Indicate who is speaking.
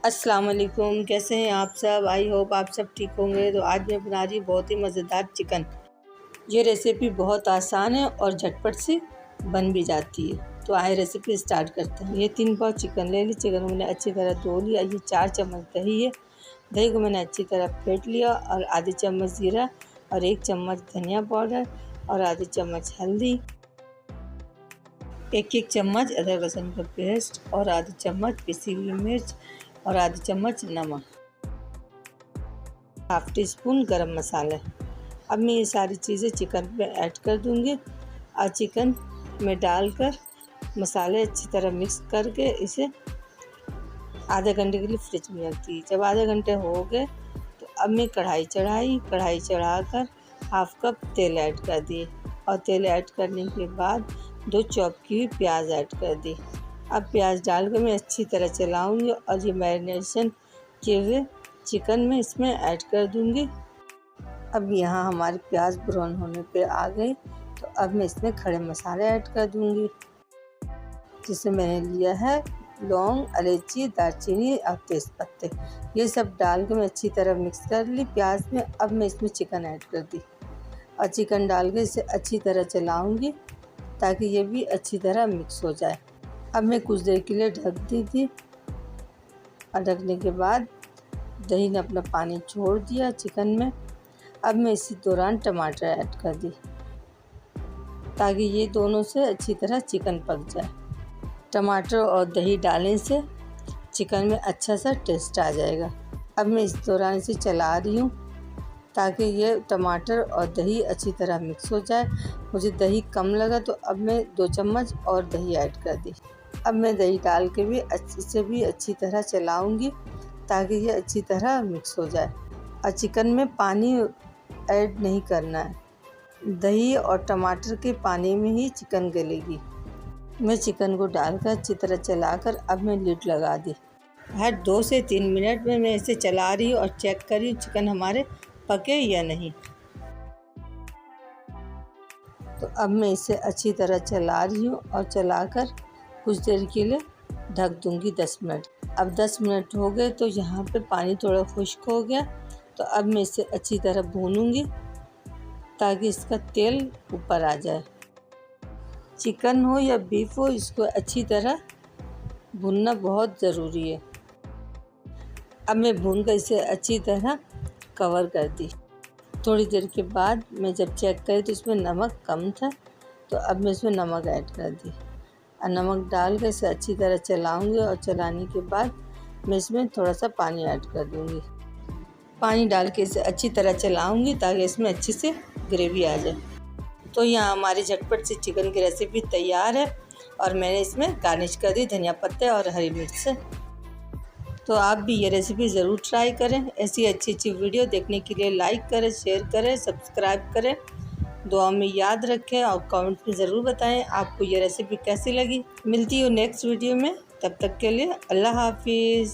Speaker 1: अस्सलाम वालेकुम, कैसे हैं आप सब। आई होप आप सब ठीक होंगे। तो आज मैं बना रही हूँ बहुत ही मज़ेदार चिकन। ये रेसिपी बहुत आसान है और झटपट से बन भी जाती है। तो आए रेसिपी स्टार्ट करते हैं। ये 3 पाव चिकन ले ली। चिकन मैंने अच्छी तरह धो लिया। ये 4 चम्मच दही है। दही को मैंने अच्छी तरह फेंट लिया और आधी चम्मच जीरा और 1 चम्मच धनिया पाउडर और आधी चम्मच हल्दी, 1 चम्मच अदरक लहसुन का पेस्ट और आधी चम्मच पिसी हुई मिर्च और आधी चम्मच नमक, हाफ टी स्पून गरम मसाला। अब मैं ये सारी चीज़ें चिकन पे ऐड कर दूंगी और चिकन में डालकर मसाले अच्छी तरह मिक्स करके इसे आधे घंटे के लिए फ्रिज में रख दी। जब आधे घंटे हो गए तो अब मैं कढ़ाई चढ़ाकर हाफ कप तेल ऐड कर दिए और तेल ऐड करने के बाद 2 चॉप की हुई प्याज ऐड कर दी। अब प्याज डाल कर मैं अच्छी तरह चलाऊंगी और ये मैरिनेशन किए हुए चिकन में इसमें ऐड कर दूंगी। अब यहाँ हमारे प्याज ब्राउन होने पे आ गए तो अब मैं इसमें खड़े मसाले ऐड कर दूंगी, जिसे मैंने लिया है लौंग, इलायची, दालचीनी और तेज़पत्ते। ये सब डाल के मैं अच्छी तरह मिक्स कर ली प्याज में। अब मैं इसमें चिकन ऐड कर दी और चिकन डाल के इसे अच्छी तरह चलाऊंगी ताकि ये भी अच्छी तरह मिक्स हो जाए। अब मैं कुछ देर के लिए ढक दी थी और ढकने के बाद दही ने अपना पानी छोड़ दिया चिकन में। अब मैं इसी दौरान टमाटर ऐड कर दी ताकि ये दोनों से अच्छी तरह चिकन पक जाए। टमाटर और दही डालने से चिकन में अच्छा सा टेस्ट आ जाएगा। अब मैं इस दौरान इसे चला रही हूँ ताकि ये टमाटर और दही अच्छी तरह मिक्स हो जाए। मुझे दही कम लगा तो अब मैं 2 चम्मच और दही ऐड कर दी। अब मैं दही डाल के भी अच्छी तरह चलाऊंगी ताकि ये अच्छी तरह मिक्स हो जाए और चिकन में पानी ऐड नहीं करना है। दही और टमाटर के पानी में ही चिकन गलेगी। मैं चिकन को डालकर अच्छी तरह चलाकर अब मैं लिड लगा दी। हर 2 से 3 मिनट में मैं इसे चला रही हूँ और चेक कर रही हूँ चिकन हमारे पके या नहीं। तो अब मैं इसे अच्छी तरह चला रही हूँ और चलाकर कुछ देर के लिए ढक दूंगी 10 मिनट। अब 10 मिनट हो गए तो यहाँ पे पानी थोड़ा खुश्क हो गया। तो अब मैं इसे अच्छी तरह भूनूंगी ताकि इसका तेल ऊपर आ जाए। चिकन हो या बीफ हो, इसको अच्छी तरह भूनना बहुत ज़रूरी है। अब मैं भून कर इसे अच्छी तरह कवर कर दी। थोड़ी देर के बाद मैं जब चेक करी तो इसमें नमक कम था, तो अब मैं इसमें नमक ऐड कर दी और नमक डाल कर इसे अच्छी तरह चलाऊंगी और चलाने के बाद मैं इसमें थोड़ा सा पानी ऐड कर दूंगी। पानी डाल के इसे अच्छी तरह चलाऊंगी ताकि इसमें अच्छी से ग्रेवी आ जाए। तो यहाँ हमारी झटपट से चिकन की रेसिपी तैयार है और मैंने इसमें गार्निश कर दी धनिया पत्ते और हरी मिर्च से। तो आप भी ये रेसिपी ज़रूर ट्राई करें। ऐसी अच्छी वीडियो देखने के लिए लाइक करें, शेयर करें, सब्सक्राइब करें। दुआ में याद रखें और कमेंट में ज़रूर बताएं आपको ये रेसिपी कैसी लगी। मिलती हूँ नेक्स्ट वीडियो में, तब तक के लिए अल्लाह हाफिज़।